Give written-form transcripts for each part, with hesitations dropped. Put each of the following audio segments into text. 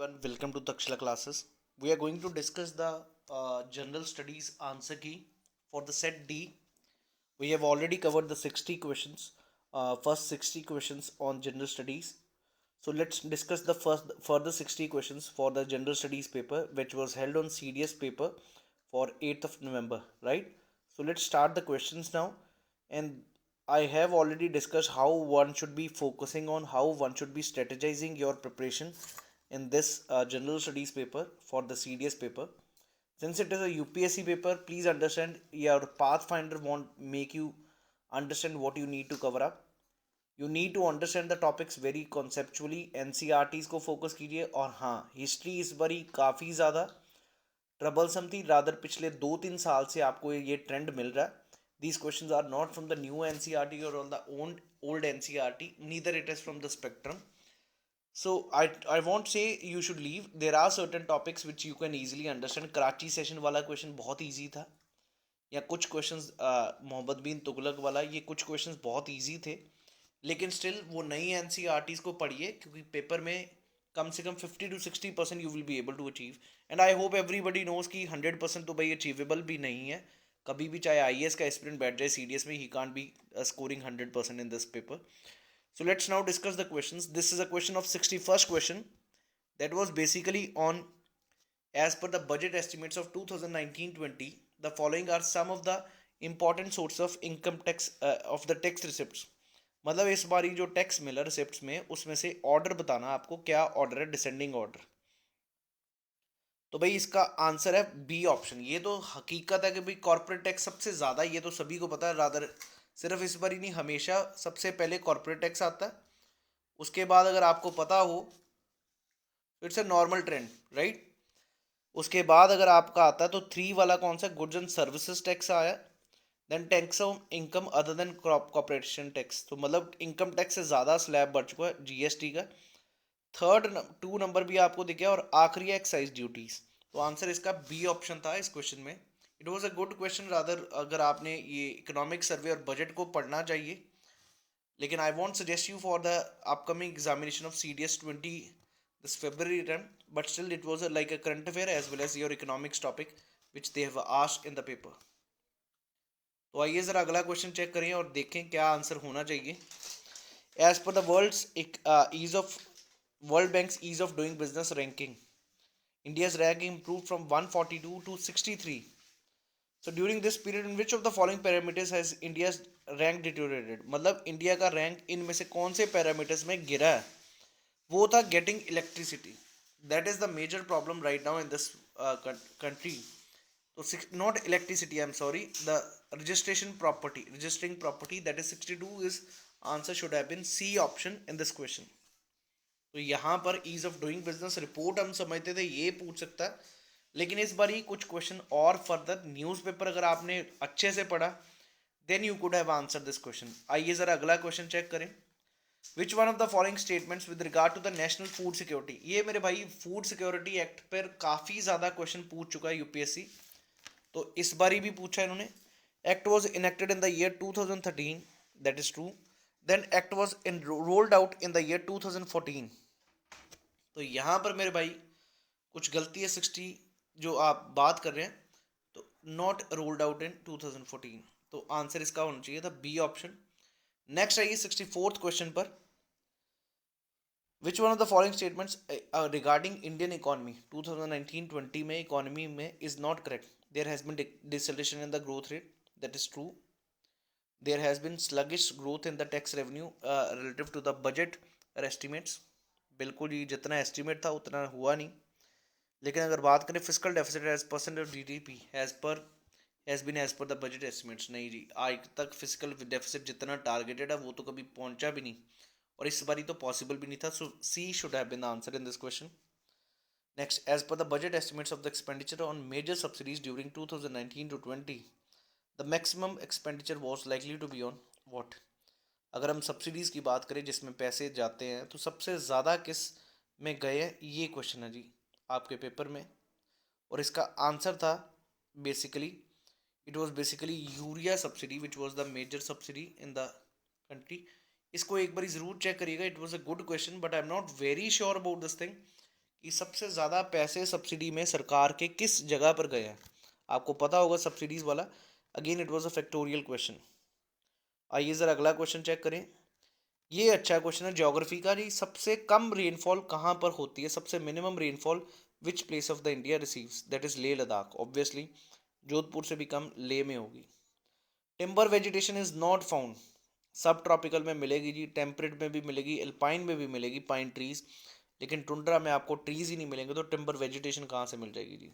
everyone, welcome to Takshila classes. We are going to discuss the general studies answer key for the set D. We have already covered the 60 questions, first 60 questions on general studies. So let's discuss the first further 60 questions for the general studies paper, which was held on CDS paper for 8th of November, right? So let's start the questions now. And I have already discussed how one should be focusing on, how one should be strategizing your preparation in this general studies paper for the CDS paper. Since it is a UPSC paper, please understand your pathfinder won't make you understand what you need to cover up. You need to understand the topics very conceptually. NCRTs को focus कीजिए और हाँ, history इस बारी काफ़ी ज़्यादा troublesome थी, rather पिछले 2-3 साल से आपको ये ट्रेंड मिल रहा है. These questions are not from the new NCRT or on the old NCRT, neither it is from the spectrum. So I won't say you should leave. There are certain topics which you can easily understand. Karachi session वाला question बहुत easy था, या कुछ questions Mohammad बिन तुगलक वाला, ये कुछ questions बहुत easy थे. लेकिन स्टिल वो नई एनसीईआरटीज़ को पढ़िए, क्योंकि पेपर में कम से कम 50 to 60% you will be able to achieve. And I hope everybody knows कि 100% तो भाई अचीवेबल भी नहीं है. कभी भी चाहे आईएएस का एस्पिरेंट बैठ जाए सीडीएस में, he can't be scoring 100% in this paper. So let's now discuss the questions. This is a question of 61st question that was basically on, as per the budget estimates of 2019-20, the following are some of the important sources of income tax of the tax receipts. मतलब इस बारी जो tax मिला receipts में, उसमें से order बताना आपको, क्या ऑर्डर है, डिसेंडिंग ऑर्डर. तो भाई इसका आंसर है बी ऑप्शन. ये तो हकीकत है कि भाई कॉर्पोरेट टैक्स सबसे ज़्यादा, ये तो सभी को पता है. रादर सिर्फ इस बार ही नहीं, हमेशा सबसे पहले कॉर्पोरेट टैक्स आता है. उसके बाद अगर आपको पता हो तो it's a normal trend, right. उसके बाद अगर आपका आता है तो 3 वाला कौन सा, गुड्स एंड सर्विसेज टैक्स आया. Then tax on income other than corporation tax. तो मतलब इनकम टैक्स से ज़्यादा स्लैब बढ़ चुका है जीएसटी का. थर्ड 2 नंबर भी आपको दिख गया, और आखिरी है एक्साइज ड्यूटीज. तो आंसर इसका बी ऑप्शन था इस क्वेश्चन में. It was a good question. Rather अगर आपने ये इकोनॉमिक सर्वे और बजट को पढ़ना चाहिए, लेकिन I want suggest you for the upcoming examination of CDS 20 this February term, but still it was like a current affair as well as your economics topic which they have asked in the paper. तो आइए ज़रा अगला question check करें और देखें क्या answer होना चाहिए. As per the World Bank's ease of doing business ranking, India's rank improved from 142 to 63. So during this period, in which of the following parameters has India's rank deteriorated? मतलब India का rank इनमें से कौन से parameters में गिरा है? वो था getting electricity. That is the major problem right now in this country. तो not electricity, I am sorry, the registering property, that is 62. Is answer should have been C option in this question. तो यहाँ पर ease of doing business report हम समझते थे ये पूछ सकता है, लेकिन इस बार ही कुछ क्वेश्चन और फर्दर न्यूज़पेपर अगर आपने अच्छे से पढ़ा, then you could have answer this question. आइए ज़रा अगला क्वेश्चन चेक करें. Which one of the following statements with regard to the national food security. ये मेरे भाई फूड सिक्योरिटी एक्ट पर काफ़ी ज़्यादा क्वेश्चन पूछ चुका है यूपीएससी, तो इस बार ही भी पूछा इन्होंने. Act was enacted in the year 2013, that is true. Then act was in rolled out in the year 2014. तो यहाँ पर मेरे भाई कुछ गलती है. 60 जो आप बात कर रहे हैं, तो नॉट रोल्ड आउट इन 2014. तो आंसर इसका होना चाहिए था बी ऑप्शन. नेक्स्ट आइए 64th क्वेश्चन पर. Which one of the following statements regarding Indian economy 2019-20 में इकोनॉमी में is not correct. There has been deceleration in the growth rate, that is true. There has been sluggish growth in the tax revenue relative to the budget estimates. बिल्कुल ही जितना estimate था उतना हुआ नहीं. लेकिन अगर बात करें physical deficit as percent of GDP has been as per the budget estimates, नहीं जी, आज तक फिजिकल डेफिसिट जितना टारगेटेड है वो तो कभी पहुंचा भी नहीं, और इस बारी तो पॉसिबल भी नहीं था. So C should have been the answer in this question. Next, as per the budget estimates of the expenditure on major subsidies during 2019-20, the maximum expenditure was likely to be on what. अगर हम subsidies की बात करें जिसमें पैसे जाते हैं, तो सबसे ज़्यादा किस में गए हैं, ये क्वेश्चन है जी आपके पेपर में. और इसका आंसर था basically, it was basically urea subsidy which was the major subsidy in the country. इसको एक बार ज़रूर चेक करिएगा. It was a good question, but I am not very sure about this thing कि सबसे ज़्यादा पैसे सब्सिडी में सरकार के किस जगह पर गए हैं। आपको पता होगा सब्सिडीज़ वाला। Again it was a factorial question. आइए ज़रा अगला क्वेश्चन चेक करें। ये अच्छा क्वेश्चन है ज्योग्राफी का जी। सबसे कम रेनफॉल कहाँ पर होती है, सबसे minimum rainfall which place of the India receives, that is Leh Ladakh. Obviously Jodhpur से भी कम लेह में होगी। Timber vegetation is not found, सब ट्रॉपिकल में मिलेगी जी, टेम्परेट में भी मिलेगी, एल्पाइन में भी मिलेगी पाइन ट्रीज, लेकिन टुंड्रा में आपको ट्रीज ही नहीं मिलेंगे, तो टिम्बर वेजिटेशन कहाँ से मिल जाएगी जी।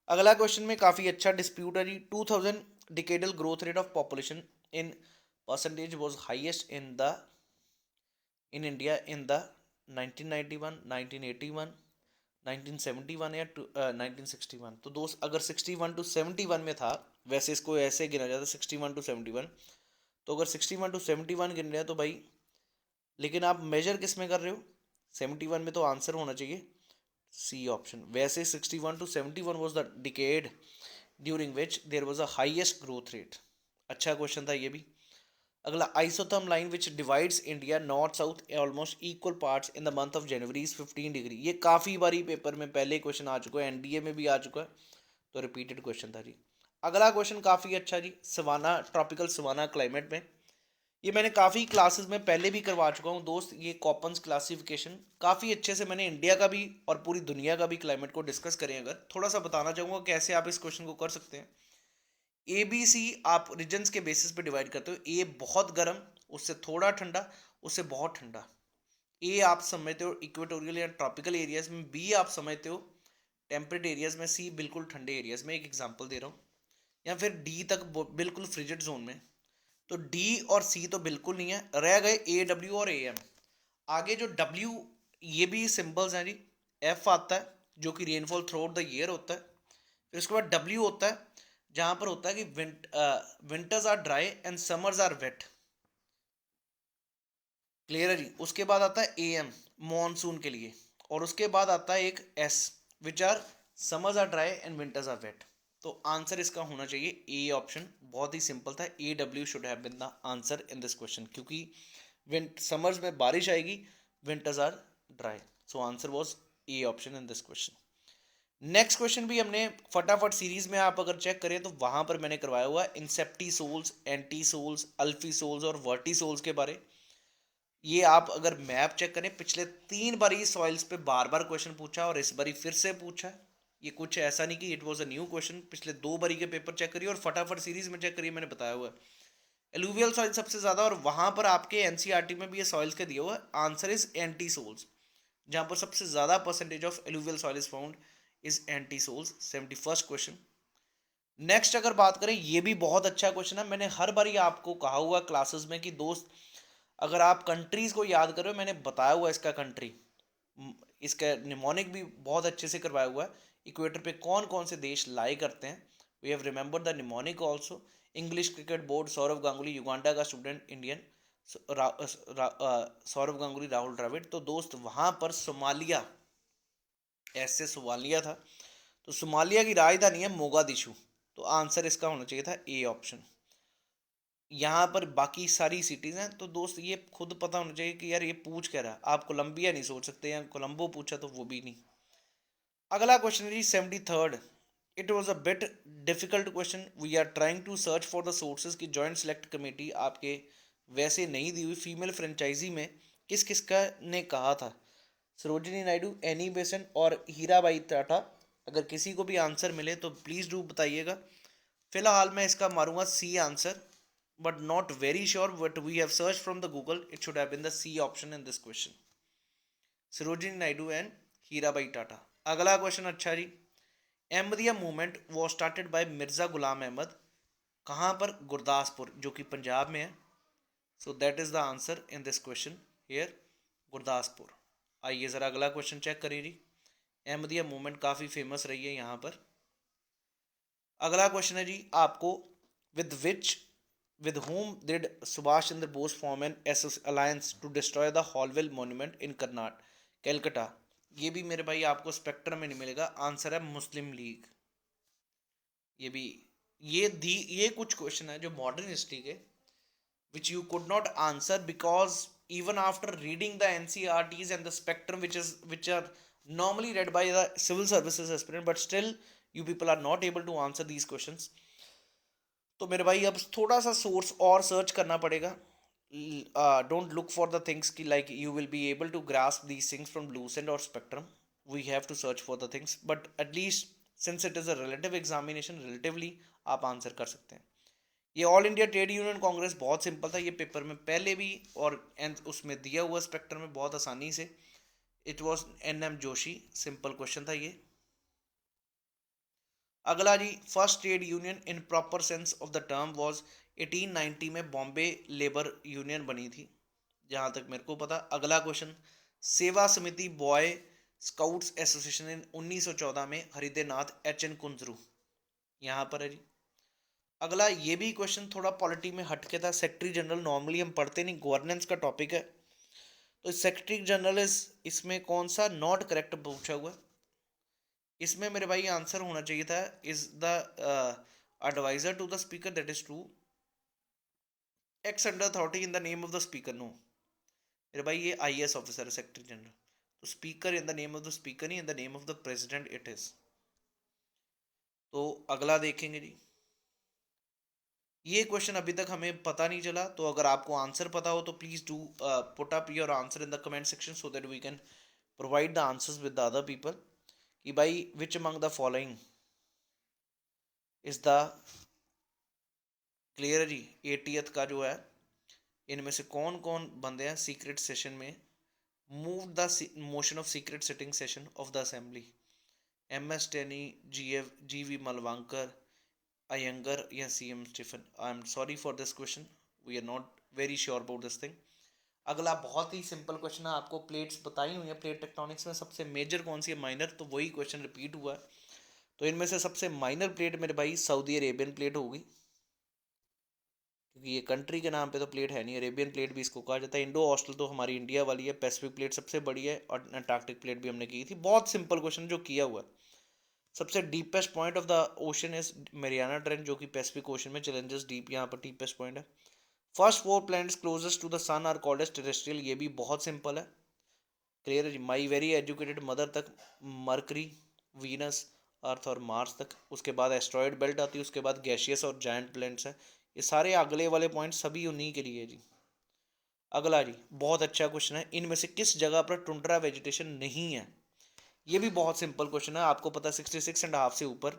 अगला क्वेश्चन में काफ़ी अच्छा डिस्प्यूट है जी। 2000 decadal growth rate of population in percentage was highest in India in the 1991, 1981, 1971 या 1961। तो दोस्त अगर 61 टू 71 में था, वैसे इसको ऐसे गिना जाता है 61 टू 71, तो अगर 61 टू 71 गिन रहे हैं तो भाई, लेकिन आप मेजर किस में कर रहे हो, 71 में, तो आंसर होना चाहिए सी ऑप्शन। वैसे 61 to 71 was the decade during which there was a highest growth rate. अच्छा क्वेश्चन था ये भी। अगला, isotherm line which divides India north south almost equal parts in the month of January is 15 degree. ये काफ़ी बारी paper में पहले क्वेश्चन आ चुका है, एनडीए में भी आ चुका है, तो रिपीटेड क्वेश्चन था जी। अगला क्वेश्चन काफ़ी अच्छा जी, सवाना, ट्रॉपिकल सवाना क्लाइमेट में। ये मैंने काफ़ी क्लासेस में पहले भी करवा चुका हूँ दोस्त। ये कॉपन्स क्लासिफिकेशन काफ़ी अच्छे से मैंने इंडिया का भी और पूरी दुनिया का भी क्लाइमेट को डिस्कस करें। अगर थोड़ा सा बताना चाहूँगा कैसे आप इस क्वेश्चन को कर सकते हैं। ए बी सी आप रीजन्स के बेसिस पे डिवाइड करते हो। ए बहुत गर्म, उससे थोड़ा ठंडा, उससे बहुत ठंडा। ए आप समझते हो इक्वेटोरियल या ट्रॉपिकल एरियाज में, बी आप समझते हो टेम्परेट एरियाज में, सी बिल्कुल ठंडे एरियाज में। एक एग्जांपल दे रहा हूँ। या फिर डी तक बिल्कुल फ्रिजिड जोन में। तो डी और सी तो बिल्कुल नहीं है, रह गए ए डब्ल्यू और ए एम। आगे जो डब्ल्यू, ये भी सिंबल्स हैं जी। एफ आता है जो कि rainfall through out the year होता है। फिर उसके बाद डब्ल्यू होता है जहां पर होता है कि winters are dry and summers are wet. Clear है जी। उसके बाद आता है ए एम मॉनसून के लिए, और उसके बाद आता है एक S which are summers are dry and winters are wet. तो आंसर इसका होना चाहिए ए ऑप्शन। बहुत ही सिंपल था, A W should have been the answer in this question, क्योंकि समर्स में बारिश आएगी, winters are dry. So answer was A option in this question. Next question भी हमने फटाफट सीरीज में आप अगर चेक करें तो वहां पर मैंने करवाया हुआ इंसेप्टी सोल्स, एंटी सोल्स, अल्फी सोल्स और वर्टी सोल्स के बारे। ये आप अगर मैप चेक करें, पिछले 3 बार सॉइल्स पे बार बार क्वेश्चन पूछा और इस बारी फिर से पूछा है। ये कुछ ऐसा नहीं कि it was a new question, पिछले 2 बारी के पेपर चेक करिए और फटाफट सीरीज में चेक करिए, मैंने बताया हुआ है। एलुवियल सॉइल सबसे ज्यादा, और वहां पर आपके एनसीईआरटी में भी ये सॉइल्स के दिया हुआ है। आंसर इज एंटी सोल्स, जहां पर सबसे ज्यादा percentage of alluvial soil is found is entisols. 71st question. Next अगर बात करें, ये भी बहुत अच्छा क्वेश्चन है। मैंने हर बार आपको कहा हुआ क्लासेस में कि दोस्त, अगर आप कंट्रीज को याद करो, मैंने बताया हुआ इसका कंट्री, इसका निमोनिक भी बहुत अच्छे से करवाया हुआ है। इक्वेटर पे कौन कौन से देश लाई करते हैं, we have remember the mnemonic also. English cricket board, Sourav Ganguly Uganda का स्टूडेंट, इंडियन सौरव गांगुली, राहुल द्रविड़। तो दोस्त वहां पर सोमालिया, ऐसे सोमालिया था, तो सोमालिया की राजधानी है मोगादिशु। तो आंसर इसका होना चाहिए था ए ऑप्शन। यहाँ पर बाकी सारी सिटीज़ हैं, तो दोस्त ये खुद पता होना चाहिए कि यार ये पूछ क्या रहा है। आप कोलंबिया नहीं सोच सकते, या कोलंबो पूछा तो वो भी नहीं। अगला क्वेश्चन है जी 73rd। It was a bit difficult question. We are trying to search for the sources की जॉइंट सेलेक्ट कमेटी आपके वैसे नहीं दी हुई फीमेल फ्रेंचाइजी में किस किस का ने कहा था। सरोजिनी नायडू, एनी बेसेंट और हीराबाई टाटा। अगर किसी को भी आंसर मिले तो प्लीज़ डू बताइएगा। फिलहाल मैं इसका मारूंगा C answer, but not very sure, but we have searched from the Google, it should have been the C option in this question. Sarojini Naidu and Hirabai Tata. अगला question अच्छा जी। Ahmadiyya movement was started by Mirza Ghulam Ahmad, कहाँ पर, गुरदासपुर, जो कि पंजाब में है। So that is the answer in this question here, Gurdaspur. आइए ज़रा अगला क्वेश्चन चेक करिए जी। अहमदिया मूवमेंट काफ़ी फेमस रही है यहाँ पर। अगला क्वेश्चन है जी आपको, with whom did Subhash Chandra Bose form an alliance to destroy the Holwell Monument in Calcutta? ये भी मेरे भाई आपको स्पेक्ट्रम में नहीं मिलेगा। आंसर है मुस्लिम लीग। ये भी, ये कुछ क्वेश्चन है जो मॉडर्न हिस्ट्री के which you could not answer because even after reading the NCERTs and the spectrum which are normally read by the civil services aspirant, but still you people are not able to answer these questions. तो मेरे भाई अब थोड़ा सा source और search करना पड़ेगा. Don't look for the things ki like you will be able to grasp these things from Lucent or Spectrum. We have to search for the things, but at least since it is a relative examination, relatively आप answer कर सकते हैं. ये all India trade union Congress बहुत simple था, ये paper में पहले भी और उसमें दिया हुआ स्पेक्ट्रम में बहुत आसानी से. It was NM Joshi, simple question था ये. अगला जी, first trade union in proper sense of the term was 1890 में बॉम्बे लेबर यूनियन बनी थी, जहाँ तक मेरे को पता. अगला क्वेश्चन, सेवा समिति बॉय स्काउट्स एसोसिएशन इन 1914 में हरिदेनाथ HN कुंजरू, यहाँ पर है जी. अगला ये भी क्वेश्चन थोड़ा पॉलिटी में हटके था. सेक्रेटरी जनरल नॉर्मली हम पढ़ते नहीं, गवर्नेंस का टॉपिक है, तो सेक्रेटरी जनरल इज इसमें कौन सा नॉट करेक्ट पूछा हुआ. इसमें मेरे भाई आंसर होना चाहिए था is the adviser to the speaker, that is true. Acts under authority in the name of the speaker, no मेरे भाई ये IAS ऑफिसर है सेक्रेटरी जनरल, तो speaker in the name of the speaker नहीं, in the name of the president it is. तो अगला देखेंगे जी, ये क्वेश्चन अभी तक हमें पता नहीं चला, तो अगर आपको आंसर पता हो तो please do put up your answer in the comment section so that we can provide the answers with the other people. कि भाई which among the following is the clear जी 80th का जो है, इनमें से कौन कौन बंदे हैं सीक्रेट सेशन में move the motion of secret sitting session of the assembly. MS टेनी, GV मलवांकर, Iyengar या CM Stephen. I am sorry for this question, we are not very sure about this thing. अगला बहुत ही simple question है, आपको plates बताई हुई है, प्लेट टेक्टोनिक्स में सबसे मेजर कौन सी है, माइनर, तो वही क्वेश्चन रिपीट हुआ है. तो इनमें से सबसे माइनर प्लेट मेरे भाई सऊदी अरेबियन प्लेट होगी, क्योंकि ये कंट्री के नाम पे तो प्लेट है नहीं, अरेबियन प्लेट भी इसको कहा जाता है. इंडो ऑस्ट्रल तो हमारी इंडिया वाली है, पैसिफिक प्लेट सबसे बड़ी है, और अंटार्कटिक प्लेट भी हमने की थी. बहुत सिंपल क्वेश्चन जो किया हुआ है. सबसे deepest point of the ocean is Mariana trench, जो कि पैसिफिक ओशन में चैलेंजेस डीप, यहाँ पर डीपेस्ट पॉइंट है. First 4 planets closest to the sun are called as terrestrial, ये भी बहुत सिंपल है, क्लियर है जी. माई वेरी एजुकेटेड मदर तक, मरकरी, वीनस, अर्थ और मार्स तक. उसके बाद एस्ट्रॉयड बेल्ट आती है, उसके बाद गैशियस और जायंट प्लैनेट्स हैं. ये सारे अगले वाले पॉइंट सभी उन्हीं के लिए जी. अगला जी बहुत अच्छा क्वेश्चन है, इनमें से किस जगह पर टुंड्रा वेजिटेशन नहीं है. ये भी बहुत सिंपल क्वेश्चन है, आपको पता 66.5 से ऊपर.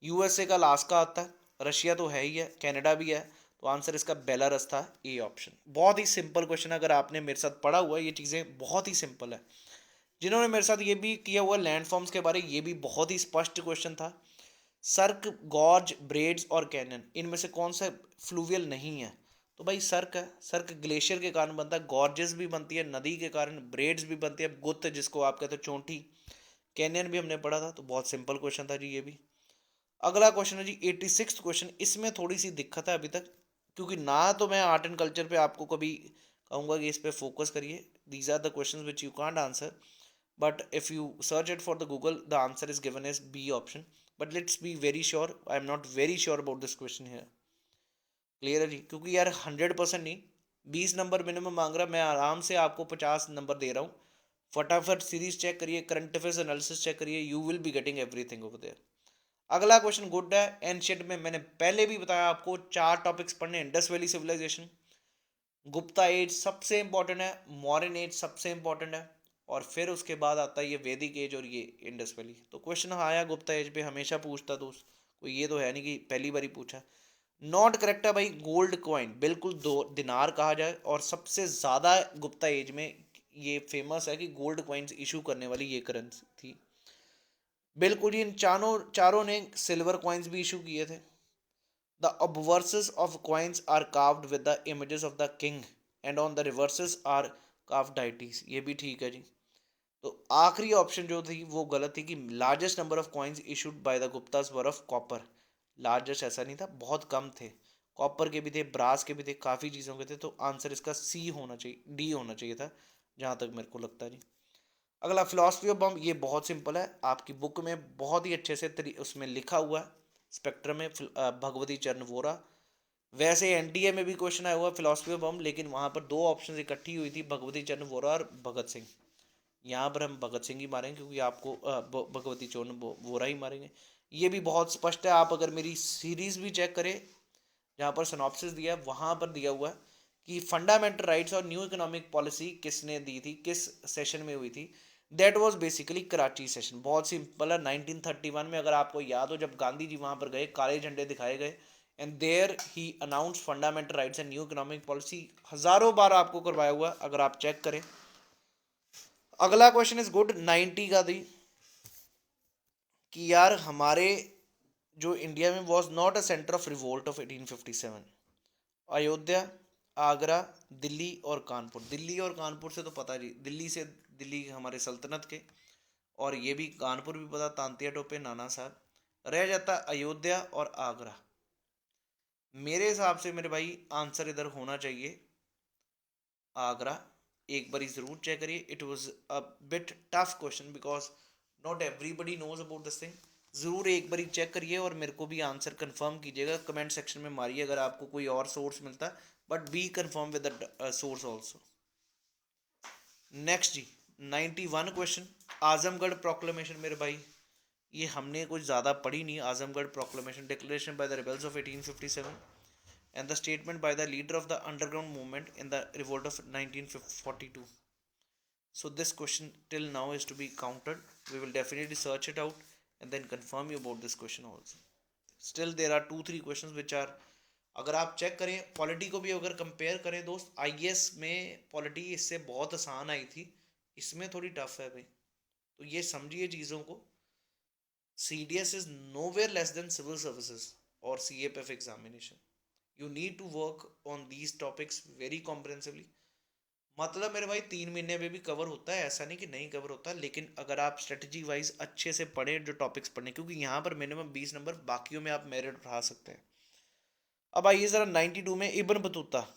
USA का अलास्का आता है, रशिया तो है ही है, कनाडा भी है, तो आंसर इसका बेलारस था, ए ऑप्शन. बहुत ही सिंपल क्वेश्चन, अगर आपने मेरे साथ पढ़ा हुआ है ये चीज़ें बहुत ही सिंपल है. जिन्होंने मेरे साथ ये भी किया हुआ लैंड फॉर्म्स के बारे, ये भी बहुत ही स्पष्ट क्वेश्चन था. सर्क, गॉर्ज, ब्रेड्स और कैनन, इनमें से कौन सा फ्लूवियल नहीं है, तो भाई सर्क है. सर्क ग्लेशियर के कारण बनता है, गॉर्जेस भी बनती है नदी के कारण, ब्रेड्स भी बनती है, गुत्त जिसको आप कहते हो चोंठी, कैनियन भी हमने पढ़ा था. तो बहुत सिंपल क्वेश्चन था जी ये भी. अगला क्वेश्चन है जी 86th क्वेश्चन, इसमें थोड़ी सी दिक्कत है अभी तक, क्योंकि ना तो मैं आर्ट एंड कल्चर पे आपको कभी कहूँगा कि इस पे फोकस करिए, these are the questions which you can't answer, but if you search it for the Google the answer is given as B option. But let's be very sure, I am not very sure about this question है, clear है जी. क्योंकि यार 100% नहीं, 20 number minimum मांग रहा, मैं आराम से आपको 50 नंबर दे रहा हूँ. फटाफट सीरीज चेक करिए, करंट अफेयर्स एनालिसिस चेक करिए, you will be getting everything over there. अगला क्वेश्चन गुड है. एंशिएंट में मैंने पहले भी बताया आपको 4 टॉपिक्स पढ़ने, Indus valley civilisation, Gupta age सबसे इंपॉर्टेंट है, मॉडर्न एज सबसे इंपॉर्टेंट है, और फिर उसके बाद आता है ये वैदिक एज और ये इंडस वैली. तो क्वेश्चन आया गुप्ता एज पे हमेशा पूछता, तो कोई ये तो है नहीं कि पहली बार ही पूछा. नॉट करेक्ट है भाई, गोल्ड कॉइन बिल्कुल 2 दिनार कहा जाए, और सबसे ज़्यादा गुप्ता एज में ये फेमस है कि गोल्ड कॉइन्स इशू करने वाली ये करेंसी थी. बिल्कुल जी, इन चारों ने सिल्वर कॉइन्स भी इशू किए थे. The obverses of coins are carved with the images of the king and on the reverses are carved deities, ये भी ठीक है जी. तो आखिरी ऑप्शन जो थी वो गलत थी, कि largest number of coins issued by the Guptas were of copper. Largest ऐसा नहीं था, बहुत कम थे, कॉपर के भी थे, ब्रास के भी थे, काफ़ी चीज़ों के थे. तो आंसर इसका C होना चाहिए, D होना चाहिए था, जहाँ तक मेरे को लगता है जी. अगला फिलॉसफी ऑफ बम, ये बहुत सिंपल है, आपकी बुक में बहुत ही अच्छे से उसमें लिखा हुआ है. स्पेक्ट्रम में भगवती चरण वोरा, वैसे एनडीए में भी क्वेश्चन आया हुआ फिलोसफी ऑफ बम, लेकिन वहां पर दो ऑप्शन इकट्ठी हुई थी, भगवती चरण वोरा और भगत सिंह। यहाँ पर हम भगत सिंह ही मारेंगे क्योंकि आपको भगवती चरण वोरा ही मारेंगे। ये भी बहुत स्पष्ट है, आप अगर मेरी सीरीज भी चेक करें जहाँ पर सिनॉप्सिस दिया है वहाँ पर दिया हुआ है कि फंडामेंटल राइट्स और न्यू इकोनॉमिक पॉलिसी किसने दी थी, किस सेशन में हुई थी। That was basically Karachi session. बहुत सिंपल है, 1931 में, अगर आपको याद हो, जब गांधी जी वहाँ पर गए, काले झंडे दिखाए गए एंड देयर ही announce fundamental rights and new economic policy. हज़ारों बार आपको करवाया हुआ, अगर आप चेक करें। अगला क्वेश्चन इज गुड 90 का दी कि यार हमारे जो इंडिया में was not a centre of revolt of 1857। Ayodhya, Agra, Delhi और कानपुर। दिल्ली और कानपुर से तो पता जी, दिल्ली से, दिल्ली हमारे सल्तनत के, और ये भी कानपुर भी पता, तांतिया टोपे, नाना साहब। रह जाता अयोध्या और आगरा। मेरे हिसाब से मेरे भाई आंसर इधर होना चाहिए आगरा। एक बार ज़रूर चेक करिए, it was a bit tough question because not everybody knows about this thing. ज़रूर एक बार चेक करिए और मेरे को भी आंसर कंफर्म कीजिएगा, कमेंट सेक्शन में मारिए अगर आपको कोई और सोर्स मिलता है, but be confirm with the source also. Next जी 91 क्वेश्चन, आजमगढ़ प्रोक्लेमेशन। मेरे भाई ये हमने कुछ ज़्यादा पढ़ी नहीं। Azamgarh proclamation, declaration by the rebels of 1857 and the statement by the leader of the underground movement in the revolt of 1942. So this question till now is to be counted. We will definitely search it out and then confirm you about this question also. Still there are 2-3 questions which are, अगर आप check करें polity को भी अगर compare करें दोस्त, IAS में polity इससे बहुत आसान आई थी, इसमें थोड़ी टफ है भाई। तो ये समझिए चीज़ों को। CDS is nowhere less than civil services or CAPF examination. You need to work on these topics very comprehensively. मतलब मेरे भाई 3 महीने में भी कवर होता है, ऐसा नहीं कि नहीं कवर होता, लेकिन अगर आप स्ट्रेटजी वाइज अच्छे से पढ़ें जो टॉपिक्स पढ़ने, क्योंकि यहाँ पर मिनिमम 20 नंबर, बाकियों में आप मेरिट बढ़ा सकते हैं। अब आइए ज़रा 92 में, Ibn Battuta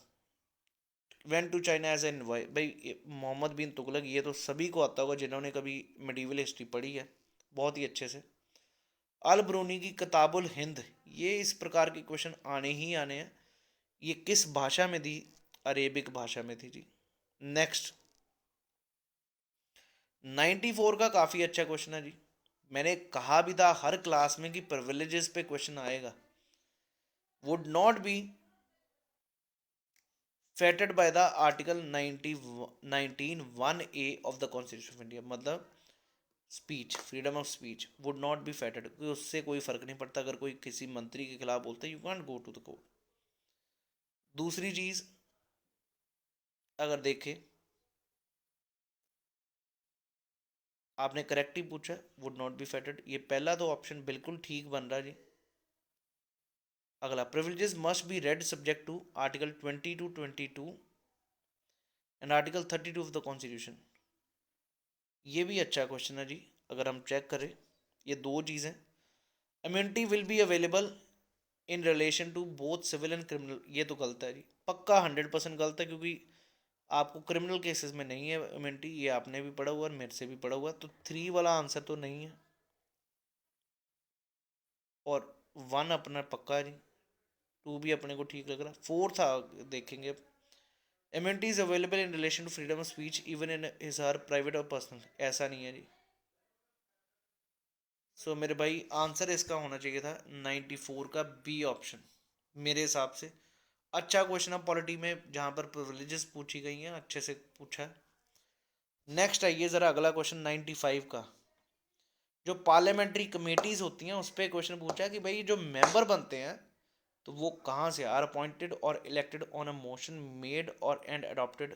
went to China as an envoy Muhammad बिन तुगलक, ये तो सभी को आता होगा जिन्होंने कभी मेडिवल हिस्ट्री पढ़ी है बहुत ही अच्छे से। अल ब्रूनी की किताबुल हिंद, ये इस प्रकार के क्वेश्चन आने ही आने हैं। ये किस भाषा में थी? अरेबिक भाषा में थी जी। नेक्स्ट 94 का काफ़ी अच्छा क्वेश्चन है जी। मैंने कहा भी था हर क्लास में कि प्रिविलेजेस पे क्वेश्चन आएगा। Would not be fettered by the article 19(1)(a) of the constitution of India. मतलब speech, freedom of speech would not be fettered, उससे कोई फर्क नहीं पड़ता। अगर कोई किसी मंत्री के खिलाफ बोलता है, you can't go to the court. दूसरी चीज अगर देखें, आपने करेक्ट ही पूछा, वुड नॉट बी फेटेड, ये पहला तो ऑप्शन बिल्कुल ठीक बन रहा जी। अगला, privileges must be read subject to article 20 to 22 and article 32 of the constitution. ये भी अच्छा क्वेश्चन है जी। अगर हम चेक करें ये दो चीज़ें, immunity will be available in relation to both civil and criminal, ये तो गलत है जी, पक्का 100% गलत है, क्योंकि आपको क्रिमिनल केसेस में नहीं है इम्यूनिटी, ये आपने भी पढ़ा हुआ और मेरे से भी पढ़ा हुआ, तो 3 वाला आंसर तो नहीं है, और 1 अपना पक्का है जी, 2 भी अपने को ठीक लग रहा है। 4 देखेंगे, immunity is available in relation to freedom of speech even in his her private और पर्सनल, ऐसा नहीं है जी। सो मेरे भाई आंसर इसका होना चाहिए था 94 का बी ऑप्शन मेरे हिसाब से। अच्छा क्वेश्चन है पॉलिटी में जहाँ पर प्रिविलेजेस पूछी गई हैं, अच्छे से पूछा है। नेक्स्ट आइए ज़रा अगला क्वेश्चन 95 का, जो पार्लियामेंट्री कमेटीज होती हैं उस पर क्वेश्चन पूछा है कि भाई जो मेंबर बनते हैं तो वो कहाँ से, आर अपॉइंटेड और elected on a motion made और एंड अडॉप्टेड।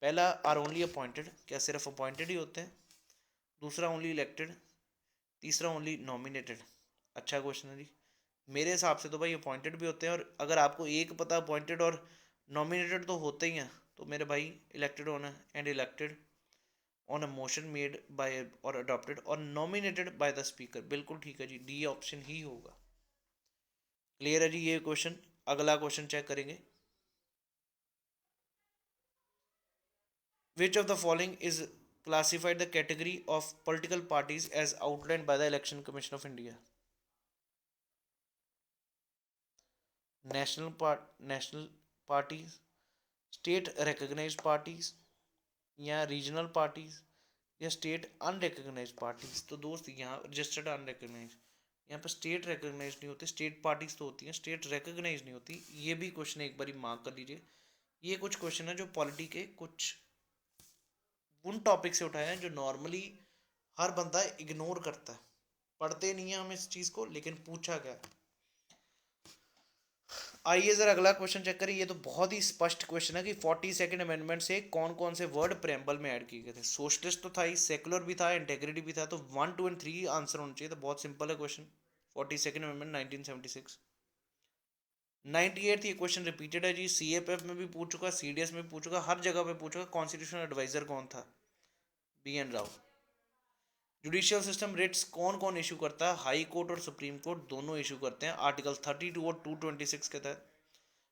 पहला आर ओनली अपॉइंटेड, क्या सिर्फ अपॉइंटेड ही होते हैं? दूसरा ओनली इलेक्टेड, तीसरा ओनली नॉमिनेटेड। अच्छा क्वेश्चन है जी। मेरे हिसाब से तो भाई अपॉइंटेड भी होते हैं, और अगर आपको एक पता अपॉइंटेड और नॉमिनेटेड तो होते ही हैं, तो मेरे भाई इलेक्टेड होना and elected on a motion made by और अडॉप्टेड और नॉमिनेटेड बाय द स्पीकर, बिल्कुल ठीक है जी, डी ऑप्शन ही होगा। क्लियर है जी ये क्वेश्चन। अगला क्वेश्चन चेक करेंगे, which of the following is classified the category of political parties as outlined by the election commission of India. National parties, state recognised parties, या regional parties, या state unrecognised parties. तो दोस्त यहाँ registered unrecognised, यहाँ पर state recognise नहीं होती, state parties तो होती हैं, स्टेट रिकग्नाइज नहीं होती। ये भी क्वेश्चन एक बार मार्क कर लीजिए। ये कुछ क्वेश्चन है जो पॉलिटी के कुछ उन टॉपिक से उठाए हैं जो नॉर्मली हर बंदा इग्नोर करता है, पढ़ते नहीं है हम इस चीज़ को, लेकिन पूछा गया। आइए जरा अगला क्वेश्चन चेक करिए। ये तो बहुत ही स्पष्ट क्वेश्चन है कि 42nd अमेंडमेंट से कौन कौन से वर्ड प्रेम्बल में ऐड किए गए थे। सोशलिस्ट तो था ही, सेकुलर भी था, इंटेग्रिटी भी था, तो 1, 2 और 3 आंसर होना चाहिए। तो बहुत सिंपल है क्वेश्चन। 42nd amendment 1976। 98th ये क्वेश्चन रिपीटेड है जी, CFF में भी पूछ चुका, CDS में भी पूछ चुका, हर जगह पे पूछ चुका। कॉन्स्टिट्यूशनल एडवाइजर कौन था? BN Rao. Judicial system writs कौन कौन इशू करता है? हाई कोर्ट और सुप्रीम कोर्ट दोनों इशू करते हैं आर्टिकल 32 और 226 के तहत।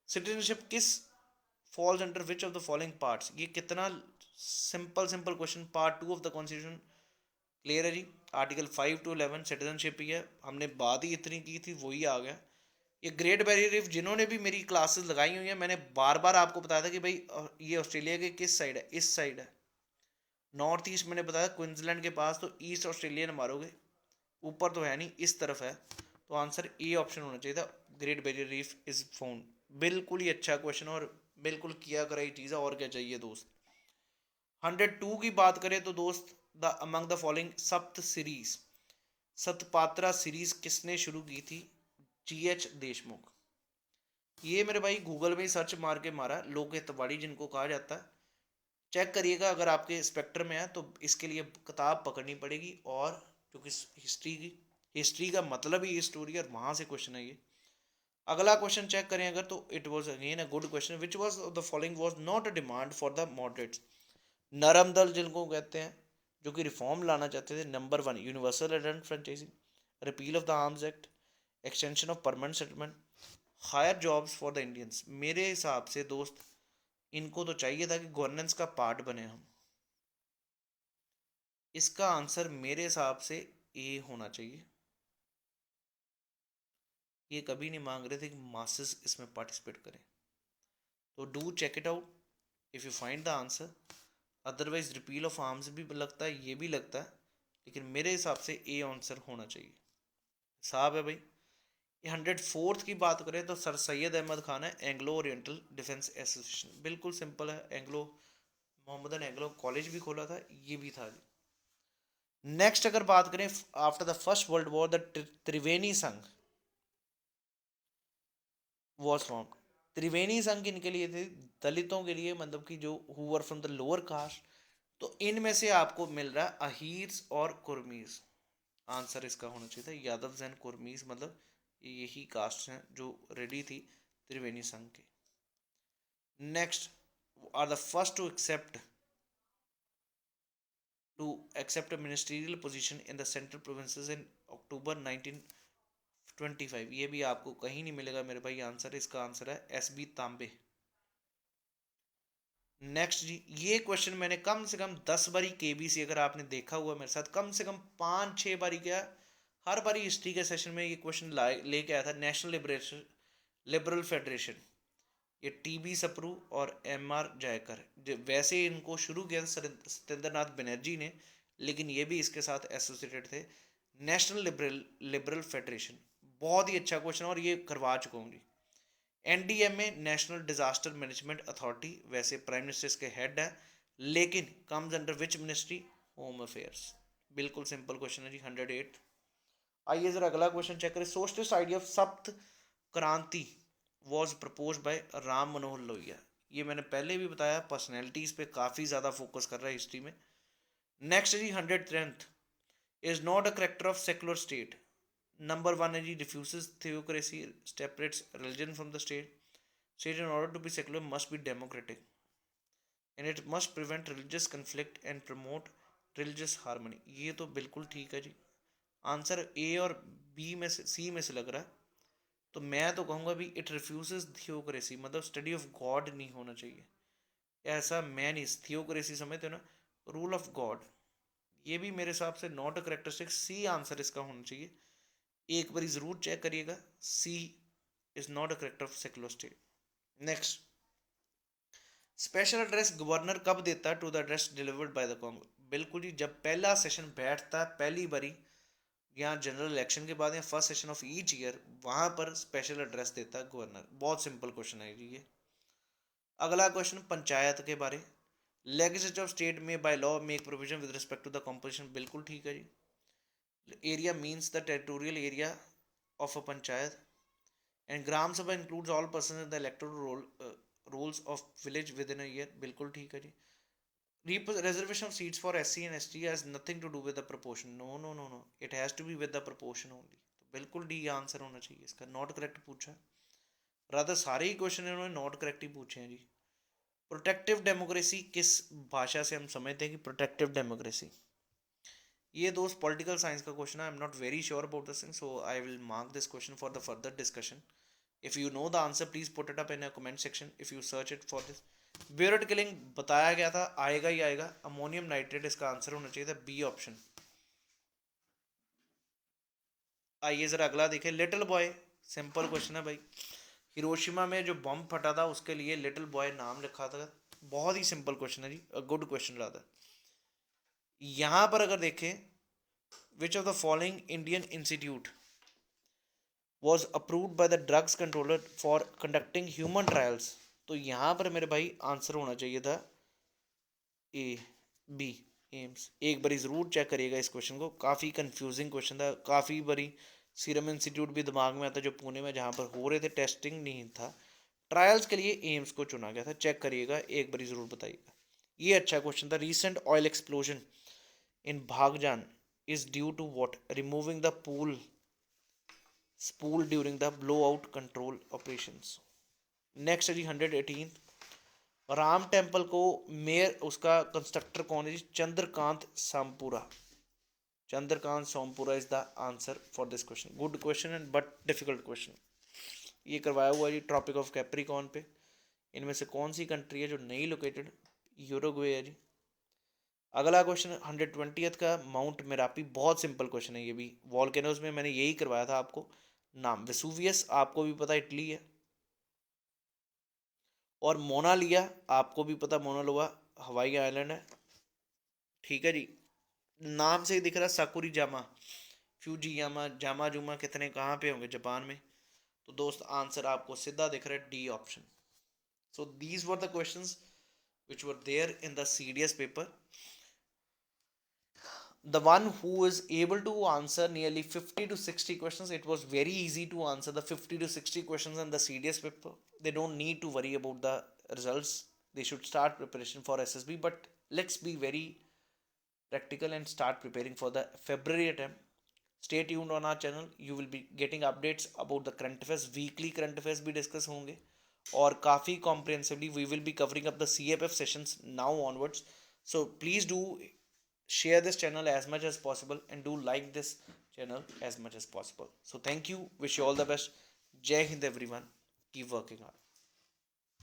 सिटीजनशिप किस falls under which of the following parts? ये कितना simple simple question. Part 2 of the constitution clear है जी। आर्टिकल 5 to 11 सिटीजनशिप ही है, हमने बात ही इतनी की थी, वही आ गया। ये ग्रेट बैरियर रीफ, जिन्होंने भी मेरी क्लासेस लगाई हुई हैं, मैंने बार बार आपको बताया था कि भाई ये ऑस्ट्रेलिया के किस साइड है? इस साइड है, नॉर्थ ईस्ट। मैंने बताया क्वींसलैंड के पास, तो ईस्ट ऑस्ट्रेलिया मारोगे, ऊपर तो है नहीं, इस तरफ है। तो आंसर ए ऑप्शन होना चाहिए था, great barrier reef is found. बिल्कुल ही अच्छा क्वेश्चन और बिल्कुल किया कराई चीज़ है, और क्या चाहिए दोस्त। 102 की बात करें तो दोस्त, द अमंग द फॉलोइंग सप्त सीरीज, सतपात्रा सीरीज किसने शुरू की थी? GH देशमुख। ये मेरे भाई गूगल में ही सर्च मार के मारा, लोक हितवाड़ी जिनको कहा जाता है। चेक करिएगा, अगर आपके स्पेक्ट्रम में है तो इसके लिए किताब पकड़नी पड़ेगी, और क्योंकि हिस्ट्री का मतलब ही स्टोरी, और वहाँ से क्वेश्चन है ये। अगला क्वेश्चन चेक करें अगर, तो it was again a good question. Which was the following was not a demand for the moderates? नरम दल जिनको कहते हैं, जो कि रिफॉर्म लाना चाहते थे। Number 1 universal adult franchising, repeal of the arms act, extension of permanent settlement, higher jobs for the Indians. मेरे हिसाब से दोस्त इनको तो चाहिए था कि गवर्नेंस का पार्ट बने हम। इसका आंसर मेरे हिसाब से ए होना चाहिए। ये कभी नहीं मांग रहे थे कि मासेस इसमें पार्टिसिपेट करें। तो do check it out if you find the answer. Otherwise repeal of arms भी लगता है, ये भी लगता है, लेकिन मेरे हिसाब से ए आंसर होना चाहिए। हिसाब है भाई। ये 104th की बात करें तो सर सैयद अहमद खान है, एंग्लो ओरिएंटल डिफेंस एसोसिएशन। बिल्कुल सिंपल है, एंग्लो मोहम्मदन एंग्लो कॉलेज भी खोला था, ये भी था जी। नेक्स्ट अगर बात करें, after the first world war the Triveni Sangh was form. त्रिवेणी संघ इनके लिए थे, दलितों के लिए, मतलब कि जो हुवर फ्रॉम द लोअर कास्ट। तो इनमें से आपको मिल रहा है अहीर्स और कुर्मीज। आंसर इसका होना चाहिए था यादव एंड कुर्मीज, मतलब यही कास्ट हैं जो रेडी थी त्रिवेणी संघ के। Next are the first to accept a ministerial position in the central provinces in October 1925। ये भी आपको कहीं नहीं मिलेगा मेरे भाई आंसर। इसका आंसर है SB तांबे। नेक्स्ट जी, ये क्वेश्चन मैंने कम से कम 10 बारी KBC, अगर आपने देखा हुआ मेरे साथ, कम से कम 5-6 बारी क्या, हर बारी हिस्ट्री के सेशन में ये क्वेश्चन लेके आया था। नेशनल लिबरल फेडरेशन, ये TB सप्रू और MR जयकर। वैसे इनको शुरू किया सत्येंद्र नाथ बनर्जी ने, लेकिन ये भी इसके साथ एसोसिएटेड थे। नेशनल लिबरल फेडरेशन, बहुत ही अच्छा क्वेश्चन, और ये करवा चुका हूँ जी। NDMA national disaster management authority, वैसे प्राइम मिनिस्टर इसके हेड है, लेकिन comes under which ministry? Home affairs. बिल्कुल सिंपल क्वेश्चन है जी। 108। आइए जरा अगला क्वेश्चन चेक करें। सोशलिस्ट आइडिया ऑफ सप्त क्रांति was propose by Ram Manohar Lohia. ये मैंने पहले भी बताया, पर्सनैलिटीज पे काफ़ी ज़्यादा फोकस कर रहा है हिस्ट्री में। नेक्स्ट जी 110th, is not a character of secular state. Number 1 है जी, diffuses theocracy, separates religion from the state in order to be secular must be democratic and it must prevent religious conflict and promote religious harmony। ये तो बिल्कुल ठीक है जी। Answer A और B में से, सी में से लग रहा है। तो मैं तो कहूँगा भी इट रिफ्यूजेस थियोक्रेसी, मतलब स्टडी ऑफ गॉड नहीं होना चाहिए। ऐसा मैं नहीं, थियोक्रेसी समझते हो ना, रूल ऑफ गॉड। ये भी मेरे हिसाब से not a characteristic, C answer इसका होना चाहिए। एक बार ज़रूर चेक करिएगा, C is not a character of secular state. Next, special address governor कब देता है to the address delivered by the Congress? बिल्कुल जी, जब पहला सेशन बैठता है पहली बारी यहाँ जनरल इलेक्शन के बाद या first session of each year, वहां पर स्पेशल एड्रेस देता है गवर्नर। बहुत सिंपल क्वेश्चन है जी ये। अगला क्वेश्चन पंचायत के बारे, लेजिस्लेचर ऑफ स्टेट में by law make provision with respect to the composition, बिल्कुल ठीक है जी। Area means the territorial area of a panchayat, and gram sabha includes all person in the electoral rolls of village within a year, बिल्कुल ठीक है जी। Reservation of seats for SC and ST has nothing to do with the proportion. No, no, no, no. It has to be with the proportion only. तो बिल्कुल D answer होना चाहिए इसका। Not correct पूछा, rather सारे ही question इन्होंने not correct ही पूछे हैं जी। प्रोटेक्टिव डेमोक्रेसी किस भाषा से हम समझते हैं कि प्रोटेक्टिव डेमोक्रेसी? ये दोस्त पॉलिटिकल साइंस का क्वेश्चन है। आई am not very sure about this thing, so I will mark this question for the further discussion. If you know the answer please put it up in a comment section if you search it for this. Burette killing बताया गया था, आएगा ही आएगा। Ammonium nitrate इसका answer होना चाहिए था, B option. आइए जरा अगला देखें, लिटिल बॉय। सिंपल क्वेश्चन है भाई। हिरोशिमा में जो बम फटा था उसके लिए लिटिल बॉय नाम लिखा था। बहुत ही सिंपल क्वेश्चन है जी, अ गुड क्वेश्चन रहा था। यहां पर अगर देखें, विच of the following Indian institute was approved by the drugs controller for conducting human trials? तो यहाँ पर मेरे भाई आंसर होना चाहिए था ए, बी, एम्स। एक बारी ज़रूर चेक करिएगा इस क्वेश्चन को, काफ़ी कंफ्यूजिंग क्वेश्चन था। काफ़ी बारी सीरम इंस्टीट्यूट भी दिमाग में आता, जो पुणे में जहाँ पर हो रहे थे टेस्टिंग नहीं था, ट्रायल्स के लिए एम्स को चुना गया था। चेक करिएगा, एक बारी ज़रूर बताइएगा। ये अच्छा क्वेश्चन था। Recent oil explosion in Baghjan is due to what? Removing the spool spool during the blowout control operations. Next है जी 118, राम टेम्पल को मेयर उसका कंस्ट्रक्टर कौन है जी? Chandrakant Sompura. Chandrakant Sompura is the answer for this question. Good question and but difficult question. ये करवाया हुआ जी ट्रॉपिक ऑफ कैप्रिकॉर्न पे। इनमें से कौन सी कंट्री है जो नहीं लोकेटेड? यूरुग्वे है जी। अगला क्वेश्चन 120th का, माउंट मेरापी। बहुत सिंपल क्वेश्चन है ये भी। वॉल्केनोज में मैंने यही करवाया था आपको। नाम वेसुवियस आपको भी पता इटली है, और मोनालिया आपको भी पता मोनालोवा हवाई आइलैंड है। ठीक है जी, नाम से ही दिख रहा है साकुरी जामा, फ्यूजियामा, जामा जुमा कितने कहाँ पे होंगे? जापान में। तो दोस्त आंसर आपको सीधा दिख रहा है, D option. So these were the questions which were there in the CDS paper. The one who is able to answer nearly 50 to 60 questions, it was very easy to answer the 50 to 60 questions in the CDS paper. They don't need to worry about the results. They should start preparation for SSB, but let's be very practical and start preparing for the February attempt. Stay tuned on our channel. You will be getting updates about the current affairs. Weekly current affairs भी discuss होंगे, और काफ़ी comprehensively we will be covering up the CFF sessions now onwards. So please do share this channel as much as possible and do like this channel as much as possible. So thank you, wish you all the best. Jai Hind everyone, keep working hard.